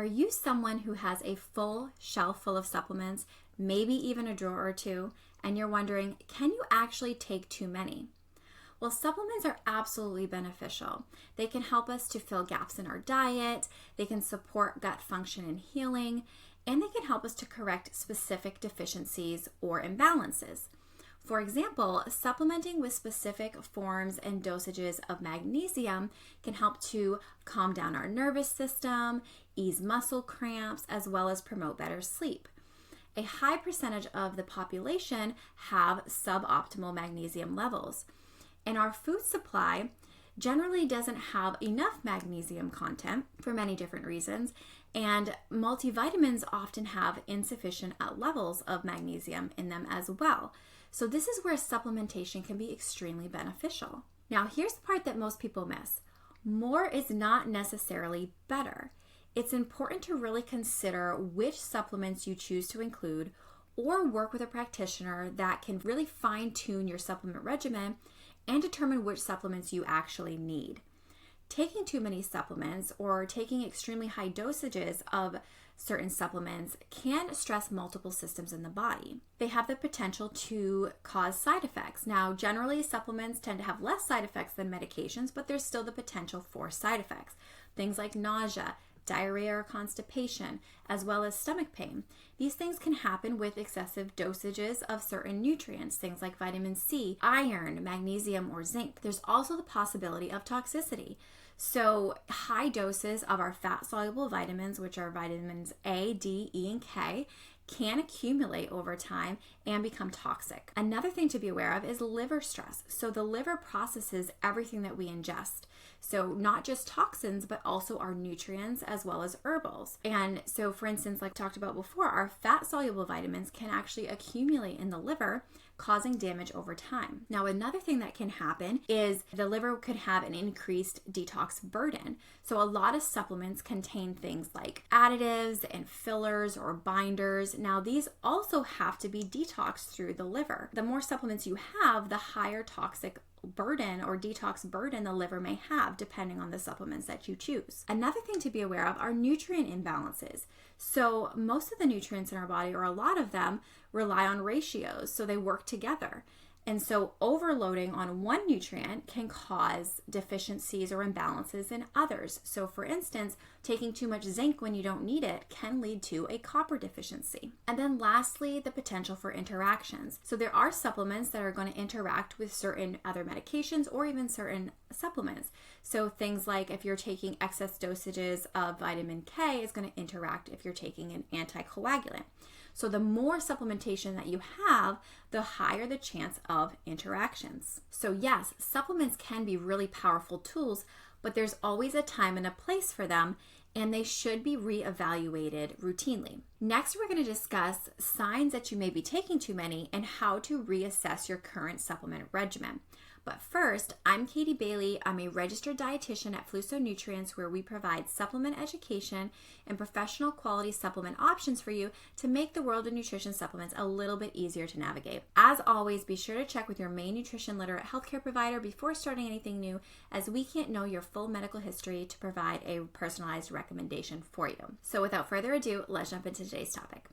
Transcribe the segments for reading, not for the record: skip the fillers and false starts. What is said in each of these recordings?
Are you someone who has a full shelf full of supplements, maybe even a drawer or two, and you're wondering, can you actually take too many? Well, supplements are absolutely beneficial. They can help us to fill gaps in our diet, they can support gut function and healing, and they can help us to correct specific deficiencies or imbalances. For example, supplementing with specific forms and dosages of magnesium can help to calm down our nervous system, ease muscle cramps, as well as promote better sleep. A high percentage of the population have suboptimal magnesium levels, and our food supply generally doesn't have enough magnesium content for many different reasons, and multivitamins often have insufficient levels of magnesium in them as well. So this is where supplementation can be extremely beneficial. Now, here's the part that most people miss. More is not necessarily better. It's important to really consider which supplements you choose to include, or work with a practitioner that can really fine-tune your supplement regimen and determine which supplements you actually need. Taking too many supplements or taking extremely high dosages of certain supplements can stress multiple systems in the body. They have the potential to cause side effects. Now, generally, supplements tend to have less side effects than medications, but there's still the potential for side effects. Things like nausea, diarrhea or constipation, as well as stomach pain. These things can happen with excessive dosages of certain nutrients, things like vitamin C, iron, magnesium, or zinc. There's also the possibility of toxicity. So high doses of our fat-soluble vitamins, which are vitamins A, D, E, and K, can accumulate over time and become toxic. Another thing to be aware of is liver stress. So the liver processes everything that we ingest. So not just toxins, but also our nutrients as well as herbals. And so for instance, like I talked about before, our fat-soluble vitamins can actually accumulate in the liver, causing damage over time. Now, another thing that can happen is the liver could have an increased detox burden. So a lot of supplements contain things like additives and fillers or binders. Now, these also have to be detoxed through the liver. The more supplements you have, the higher toxic burden or detox burden the liver may have, depending on the supplements that you choose. Another thing to be aware of are nutrient imbalances. So most of the nutrients in our body, or a lot of them, rely on ratios, so they work together. And so overloading on one nutrient can cause deficiencies or imbalances in others. So for instance, taking too much zinc when you don't need it can lead to a copper deficiency. And then lastly, the potential for interactions. So there are supplements that are going to interact with certain other medications or even certain supplements. So things like if you're taking excess dosages of vitamin K, is going to interact if you're taking an anticoagulant. So the more supplementation that you have, the higher the chance of interactions. So yes, supplements can be really powerful tools, but there's always a time and a place for them, and they should be reevaluated routinely. Next, we're going to discuss signs that you may be taking too many and how to reassess your current supplement regimen. But first, I'm Katie Bailey. I'm a registered dietitian at Fluso Nutrients, where we provide supplement education and professional quality supplement options for you to make the world of nutrition supplements a little bit easier to navigate. As always, be sure to check with your main nutrition literate healthcare provider before starting anything new, as we can't know your full medical history to provide a personalized recommendation for you. So without further ado, let's jump into today's topic.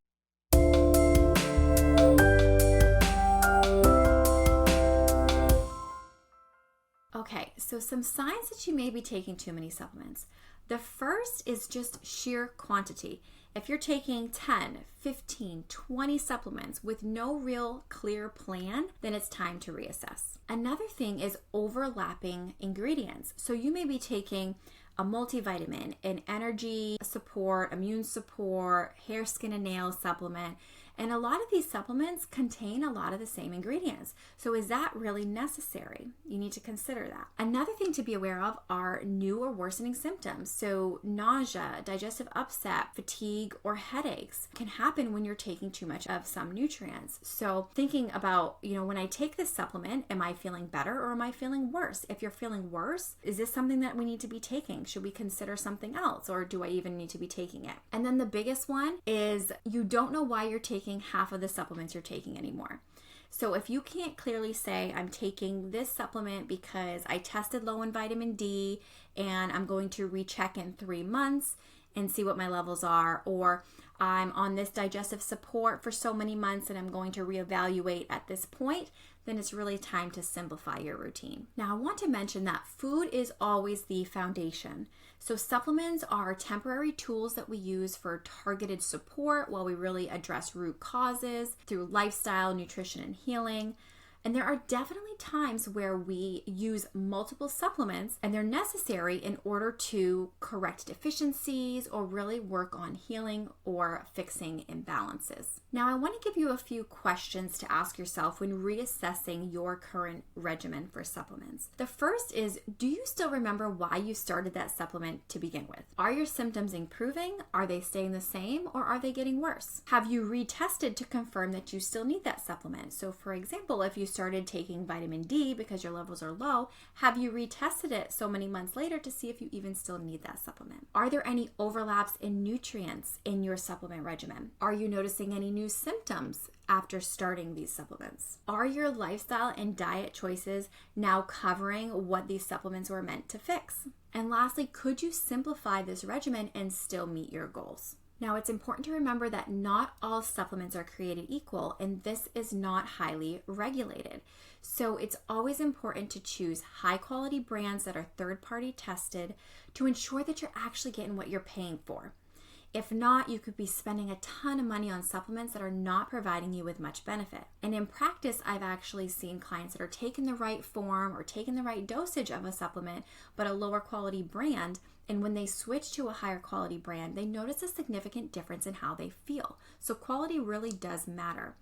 Okay, so some signs that you may be taking too many supplements. The first is just sheer quantity. If you're taking 10, 15, 20 supplements with no real clear plan, then it's time to reassess. Another thing is overlapping ingredients. So you may be taking a multivitamin, an energy support, immune support, hair, skin, and nail supplement, and a lot of these supplements contain a lot of the same ingredients. So is that really necessary? You need to consider that. Another thing to be aware of are new or worsening symptoms. So nausea, digestive upset, fatigue, or headaches can happen when you're taking too much of some nutrients. So thinking about, when I take this supplement, am I feeling better or am I feeling worse? If you're feeling worse, is this something that we need to be taking? Should we consider something else, or do I even need to be taking it? And then the biggest one is you don't know why you're taking half of the supplements you're taking anymore. So if you can't clearly say, I'm taking this supplement because I tested low in vitamin D and I'm going to recheck in 3 months, and see what my levels are, or I'm on this digestive support for so many months and I'm going to reevaluate at this point, then it's really time to simplify your routine. Now, I want to mention that food is always the foundation. So supplements are temporary tools that we use for targeted support while we really address root causes through lifestyle, nutrition, and healing. And there are definitely times where we use multiple supplements and they're necessary in order to correct deficiencies or really work on healing or fixing imbalances. Now, I want to give you a few questions to ask yourself when reassessing your current regimen for supplements. The first is, do you still remember why you started that supplement to begin with? Are your symptoms improving? Are they staying the same, or are they getting worse? Have you retested to confirm that you still need that supplement? So for example, if you started taking vitamin D because your levels are low, have you retested it so many months later to see if you even still need that supplement? Are there any overlaps in nutrients in your supplement regimen? Are you noticing any new symptoms after starting these supplements? Are your lifestyle and diet choices now covering what these supplements were meant to fix? And lastly, could you simplify this regimen and still meet your goals? Now, it's important to remember that not all supplements are created equal, and this is not highly regulated. So it's always important to choose high-quality brands that are third-party tested to ensure that you're actually getting what you're paying for. If not, you could be spending a ton of money on supplements that are not providing you with much benefit. And in practice, I've actually seen clients that are taking the right form or taking the right dosage of a supplement, but a lower quality brand. And when they switch to a higher quality brand, they notice a significant difference in how they feel. So quality really does matter.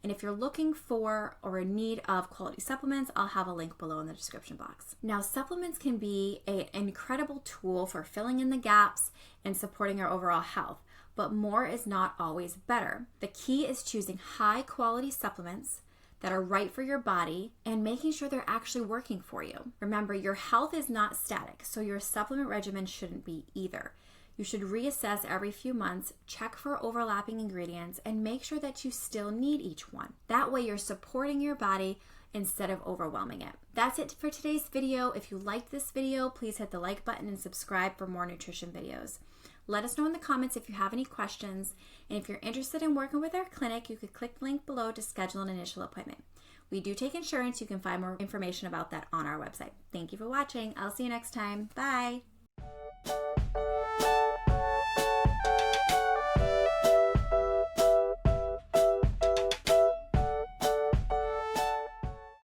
And if you're looking for or in need of quality supplements, I'll have a link below in the description box. Now, supplements can be an incredible tool for filling in the gaps and supporting our overall health, but more is not always better. The key is choosing high quality supplements that are right for your body and making sure they're actually working for you. Remember, your health is not static, so your supplement regimen shouldn't be either. You should reassess every few months, check for overlapping ingredients, and make sure that you still need each one. That way you're supporting your body instead of overwhelming it. That's it for today's video. If you liked this video, please hit the like button and subscribe for more nutrition videos. Let us know in the comments if you have any questions, and if you're interested in working with our clinic, you could click the link below to schedule an initial appointment. We do take insurance. You can find more information about that on our website. Thank you for watching. I'll see you next time. Bye.